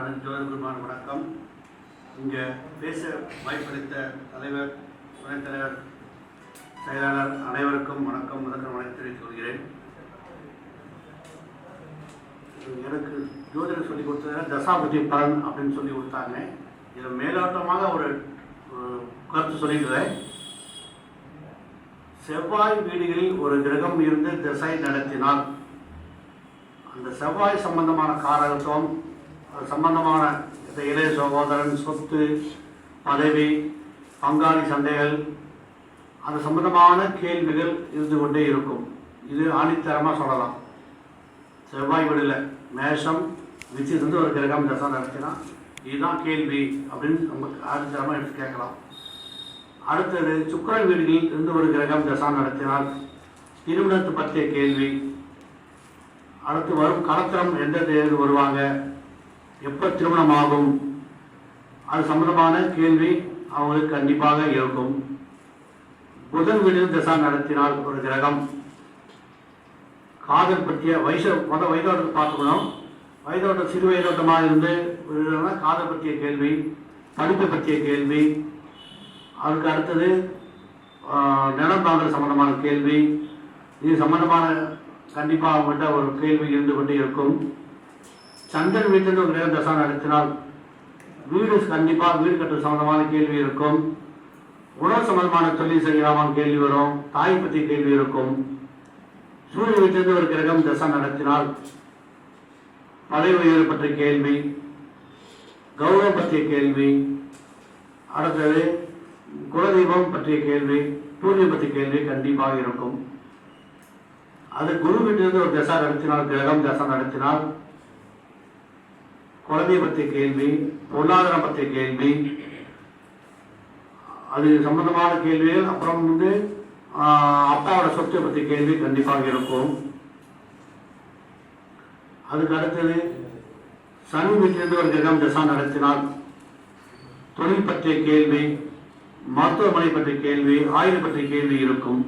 ஜோதிகுமார் வணக்கம். இங்கே பேச வாய்ப்பளித்த தலைவர், துணைத் தலைவர், செயலாளர் அனைவருக்கும் வணக்கம். முதற்க வணக்கம் தெரிவித்துக் கொள்கிறேன். எனக்கு ஜோதிடர் சொல்லிக் கொடுத்தது தசாபதி பலன் அப்படின்னு சொல்லி கொடுத்தாங்க. இதில் மேலோட்டமாக ஒரு கருத்து சொல்லிக்கிறேன். செவ்வாய் வீடுகளில் ஒரு கிரகம் இருந்து திசை நடத்தினால் அந்த செவ்வாய் சம்பந்தமான காரகத்துவம், அது சம்பந்தமான இளைய சகோதரன், சொத்து, பதவி, பங்காளி சண்டைகள், அது சம்பந்தமான கேள்விகள் இருந்து கொண்டே இருக்கும். இது ஆணித்தரமாக சொல்லலாம். செவ்வாய் வீடில் மேஷம் விச்சிருந்து ஒரு கிரகம் தசை நடத்தினா இதுதான் கேள்வி அப்படின்னு நமக்கு ஆணித்தரமாக எடுத்து கேட்கலாம். அடுத்தது சுக்கிரன் வீடுகளில் இருந்து ஒரு கிரகம் தசா நடத்தினால் திருமணத்து பற்றிய கேள்வி. அடுத்து வரும் கலத்திரம் எந்த தேதி வருவாங்க, எப்போ திருமணம் ஆகும், அது சம்பந்தமான கேள்வி அவங்களுக்கு கண்டிப்பாக இருக்கும். புதன் வீடு தசா நடத்தினால் ஒரு கிரகம் காதல் பற்றிய வயதோட்டத்தை பார்த்துக்கணும். வயதோட்டம் சிறு வயதோட்டமாக இருந்து காதல் பற்றிய கேள்வி, படிப்பை பற்றிய கேள்வி, அதுக்கு அடுத்தது நிலம் வாங்கல் சம்பந்தமான கேள்வி. இது சம்பந்தமான கண்டிப்பாக அவங்ககிட்ட ஒரு கேள்வி இருந்து கொண்டே இருக்கும். சந்திரன் வீட்டில் ஒரு கிரக தசா நடத்தினால் வீடு கண்டிப்பாக வீடு கட்டுறது சம்பந்தமான கேள்வி இருக்கும். உணவு சம்பந்தமான தொழில் செய்யலாமான்னு கேள்வி வரும். தாய் பற்றிய கேள்வி இருக்கும். சூரிய வீட்டிலிருந்து ஒரு கிரகம் தசா நடத்தினால் பதவி உயர்வு பற்றிய கேள்வி, கௌரவம் பற்றிய கேள்வி, அடுத்தது குலதெய்வம் பற்றிய கேள்வி, பூஜை பற்றிய கேள்வி கண்டிப்பாக இருக்கும். அது குரு வீட்டிலிருந்து ஒரு தசா நடத்தினால், கிரகம் தசா நடத்தினால் குழந்தை பற்றிய கேள்வி, பொருளாதாரம் பற்றிய கேள்வி, அது சம்பந்தமான கேள்விகள். அப்புறம் அப்பாவோட சொத்தை பற்றிய கேள்வி கண்டிப்பாக இருக்கும். அதுக்கு அடுத்தது சனி வீட்டிலிருந்து ஒரு கிரகம் தசா நடத்தினால் தொழில் பற்றிய கேள்வி, மருத்துவமனை பற்றிய கேள்வி, ஆயுள் பற்றிய கேள்வி இருக்கும்.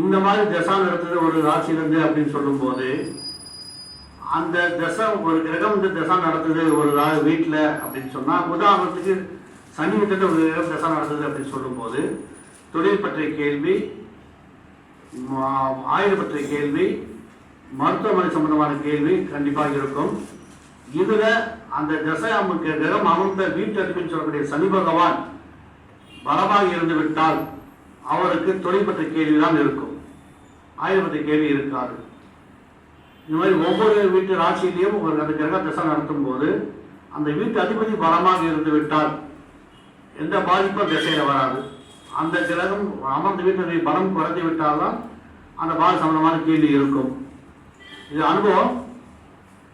இந்த மாதிரி தசா நடத்துறது ஒரு ராசியிலிருந்து அப்படின்னு சொல்லும்போது, அந்த தசை ஒரு கிரகம் வந்து தசா நடத்துது ஒரு வீட்டில் அப்படின்னு சொன்னால், உதாரணத்துக்கு சனி வீட்டில் ஒரு கிரகம் தசா நடத்துது அப்படின்னு சொல்லும்போது தொழில் பற்றிய கேள்வி, ஆயுள் பற்றிய கேள்வி, மருத்துவமனை சம்பந்தமான கேள்வி கண்டிப்பாக இருக்கும். இதில் அந்த தசை கிரகம் அமர்ந்த வீட்டு அப்படின்னு சொல்லக்கூடிய சனி பகவான் பலமாக இருந்து விட்டால் அவருக்கு தொழில் பற்றிய கேள்விதான் இருக்கும், ஆயுள் பற்றிய கேள்வி இருக்காது. இந்த மாதிரி ஒவ்வொரு வீட்டு ராசியிலையும் ஒரு அந்த கிரக தசை நடத்தும் போது அந்த வீட்டு அதிபதி பலமாக இருந்து விட்டால் எந்த பாதிப்பும் திசையில வராது. அந்த கிரகம் அமர்ந்த வீட்டு பலம் குறைந்து விட்டால்தான் அந்த பாதி சம்பந்தமான கேள்வி இருக்கும். இது அனுபவம்.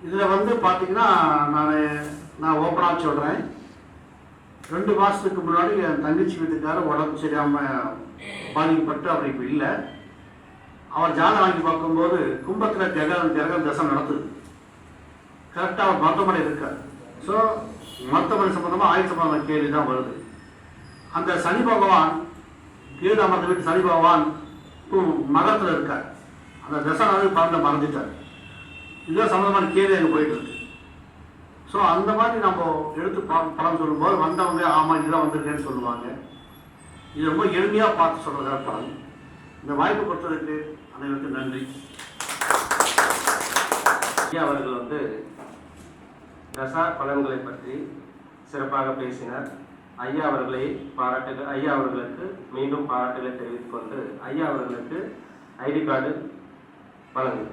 இதில் பார்த்தீங்கன்னா நான் ஓப்பனாக சொல்கிறேன். 2 மாதத்துக்கு முன்னாடி என் தங்கச்சி வீட்டுக்காரர் உடம்பு சரியாமல் பாதிக்கப்பட்டு அவர் இப்போ இல்லை. அவர் ஜாதகம் வாங்கி பார்க்கும்போது கும்பத்தில் கிரகம் தசை நடத்துது. கரெக்டாக அவர் மருத்துவமனை இருக்கார். ஸோ மருத்துவமனை சம்பந்தமாக ஆயுள் சம்பந்தமான கேள்வி தான் வருது. அந்த சனி பகவான் கீழே அமர்ந்த வீட்டு சனி பகவான் மகத்தில் இருக்கார். அந்த தசை பலனை மறந்துட்டார். இதுதான் சம்பந்தமான கேள்வி அங்கே போயிட்டு இருக்கு. ஸோ அந்த மாதிரி நம்ம எடுத்து பலன் சொல்லும்போது வந்தவங்க ஆமாம் இதெல்லாம் வந்திருக்கேன்னு சொல்லுவாங்க. இது ரொம்ப எளிமையாக பார்த்து சொல்கிறதா பலன். இந்த வாய்ப்பு கொடுத்ததுக்கு அனைவருக்கும் நன்றி. ஐயா அவர்கள் தசா பலன்களை பற்றி சிறப்பாக பேசினார். ஐயா அவர்களுக்கு மீண்டும் பாராட்டுகளை தெரிவித்துக் கொண்டு ஐயா அவர்களுக்கு ஐடி கார்டு வழங்கு.